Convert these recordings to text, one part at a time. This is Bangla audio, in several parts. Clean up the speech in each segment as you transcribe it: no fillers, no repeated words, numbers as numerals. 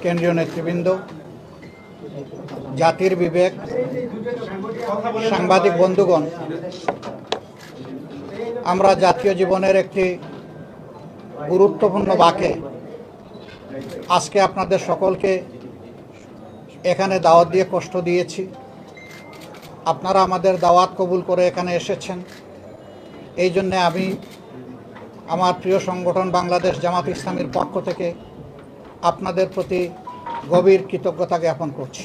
কেন্দ্রীয় নেতৃবৃন্দ, জাতির বিবেক, সাংবাদিক বন্ধুগণ, আমরা জাতীয় জীবনের একটি গুরুত্বপূর্ণ বাঁকে আজকে আপনাদের সকলকে এখানে দাওয়াত দিয়ে কষ্ট দিয়েছি। আপনারা আমাদের দাওয়াত কবুল করে এখানে এসেছেন। এই জন্যে আমি আমার প্রিয় সংগঠন বাংলাদেশ জামাত ইসলামীর পক্ষ থেকে আপনাদের প্রতি গভীর কৃতজ্ঞতা জ্ঞাপন করছি।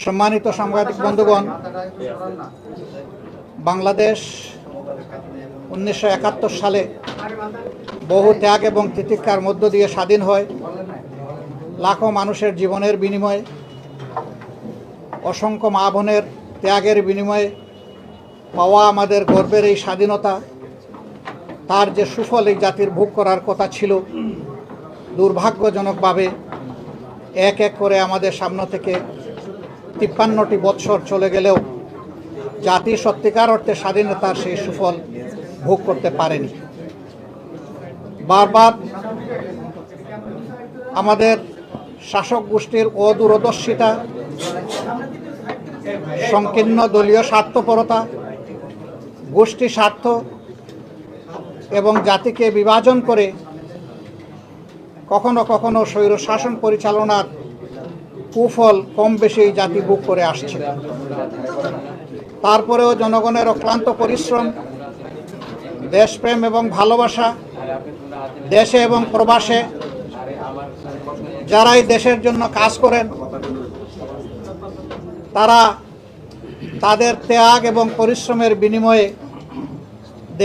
সম্মানিত সাংবাদিক বন্ধুগণ, বাংলাদেশ 1971 সালে বহু ত্যাগ এবং তিতিক্ষার মধ্য দিয়ে স্বাধীন হয়। লাখো মানুষের জীবনের বিনিময়ে, অসংখ্য মা বোনের ত্যাগের বিনিময়ে পাওয়া আমাদের গর্বের এই স্বাধীনতা, তার যে সুফল এই জাতির ভোগ করার কথা ছিল, দুর্ভাগ্যজনকভাবে এক এক করে আমাদের সামনে থেকে 53টি বৎসর চলে গেলেও জাতি সত্যিকার অর্থে স্বাধীনতার সেই সুফল ভোগ করতে পারেনি। বারবার আমাদের শাসক গোষ্ঠীর অদূরদর্শিতা, সংকীর্ণ দলীয় স্বার্থপরতা, গোষ্ঠী স্বার্থ এবং জাতিকে বিভাজন করে কখনো কখনো স্বৈরশাসন পরিচালনার কুফল কম বেশি জাতি ভোগ করে আসছে। তারপরেও জনগণের অক্লান্ত পরিশ্রম, দেশপ্রেম এবং ভালোবাসা, দেশে এবং প্রবাসে যারাই দেশের জন্য কাজ করেন, তারা তাদের ত্যাগ এবং পরিশ্রমের বিনিময়ে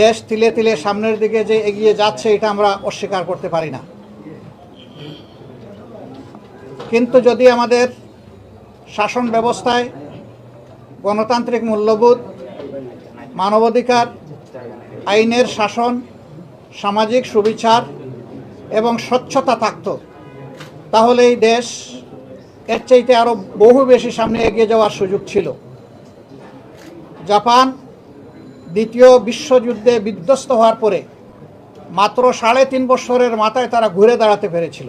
দেশ তিলে তিলে সামনের দিকে যে এগিয়ে যাচ্ছে, এটা আমরা অস্বীকার করতে পারি না। কিন্তু যদি আমাদের শাসন ব্যবস্থায় গণতান্ত্রিক মূল্যবোধ, মানবাধিকার, আইনের শাসন, সামাজিক সুবিচার এবং স্বচ্ছতা থাকত, তাহলে এই দেশ এর চাইতে আরও বহু বেশি সামনে এগিয়ে যাওয়ার সুযোগ ছিল। জাপান দ্বিতীয় বিশ্বযুদ্ধে বিধ্বস্ত হওয়ার পরে মাত্র 3.5 বছরের মাথায় তারা ঘুরে দাঁড়াতে পেরেছিল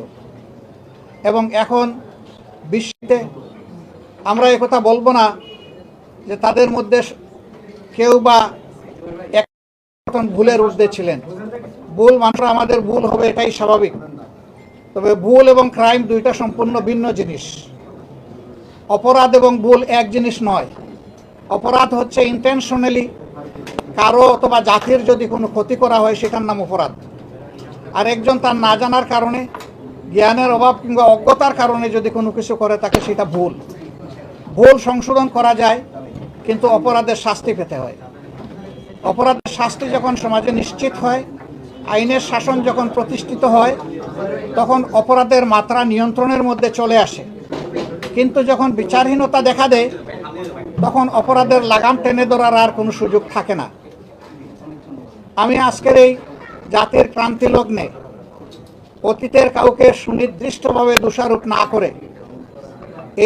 এবং এখন বিশ্বে আমরা একথা বলবো না যে তাদের মধ্যে কেউ বা এক ভুলের ঊর্ধ্বে ছিলেন। ভুল মানুষ, আমাদের ভুল হবে, এটাই স্বাভাবিক। তবে ভুল এবং ক্রাইম দুইটা সম্পূর্ণ ভিন্ন জিনিস। অপরাধ এবং ভুল এক জিনিস নয়। অপরাধ হচ্ছে ইন্টেনশনালি কারো অথবা জাতির যদি কোনো ক্ষতি করা হয়, সেটার নাম অপরাধ। আর একজন তার না জানার কারণে, জ্ঞানের অভাব কিংবা অজ্ঞতার কারণে যদি কোনো কিছু করে, তাকে সেটা ভুল। ভুল সংশোধন করা যায়, কিন্তু অপরাধের শাস্তি পেতে হয়। অপরাধের শাস্তি যখন সমাজে নিশ্চিত হয়, আইনের শাসন যখন প্রতিষ্ঠিত হয়, তখন অপরাধের মাত্রা নিয়ন্ত্রণের মধ্যে চলে আসে। কিন্তু যখন বিচারহীনতা দেখা দেয়, তখন অপরাধের লাগাম টেনে ধরার আর কোনো সুযোগ থাকে না। আমি আজকের এই জাতির ক্রান্তি লগ্নে অতীতের কাউকে সুনির্দিষ্টভাবে দোষারোপ না করে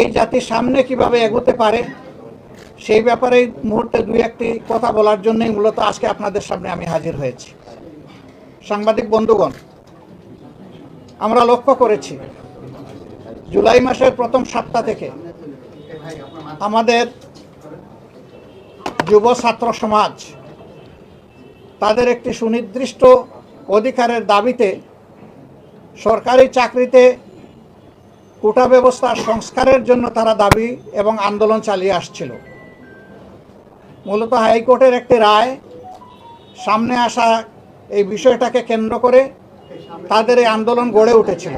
এই জাতির সামনে কিভাবে এগোতে পারে, সেই ব্যাপারে মুহূর্তে দুই একটি কথা বলার জন্যই মূলত আজকে আপনাদের সামনে আমি হাজির হয়েছি। সাংবাদিক বন্ধুগণ, আমরা লক্ষ্য করেছি জুলাই মাসের প্রথম সপ্তাহ থেকে আমাদের যুব ছাত্র সমাজ তাদের একটি সুনির্দিষ্ট অধিকারের দাবিতে সরকারি চাকরিতে কোটা ব্যবস্থার সংস্কারের জন্য তারা দাবি এবং আন্দোলন চালিয়ে আসছিল। মূলত হাইকোর্টের একটি রায় সামনে আসা এই বিষয়টাকে কেন্দ্র করে তাদের এই আন্দোলন গড়ে উঠেছিল।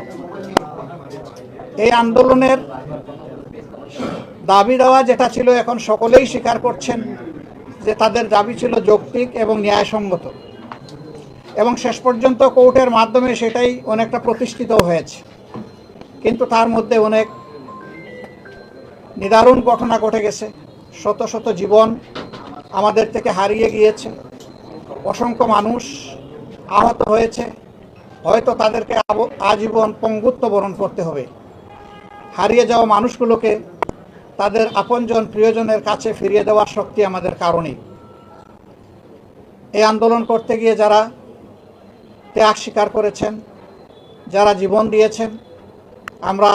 এই আন্দোলনের দাবি দেওয়া যেটা ছিল, এখন সকলেই স্বীকার করছেন যে তাদের দাবি ছিল যৌক্তিক এবং ন্যায়সঙ্গত, এবং শেষ পর্যন্ত কোর্টের মাধ্যমে সেটাই অনেকটা প্রতিষ্ঠিত হয়েছে। কিন্তু তার মধ্যে অনেক নিদারুণ ঘটনা ঘটে গেছে। শত শত জীবন আমাদের থেকে হারিয়ে গিয়েছে, অসংখ্য মানুষ আহত হয়েছে, হয়তো তাদেরকে আজীবন পঙ্গুত্ব বরণ করতে হবে। হারিয়ে যাওয়া মানুষগুলোকে তাদের আপনজন প্রিয়জনের কাছে ফিরিয়ে দেওয়ার শক্তি আমাদের কারণেই। এই আন্দোলন করতে গিয়ে যারা ত্যাগ স্বীকার করেছেন, যারা জীবন দিয়েছেন, আমরা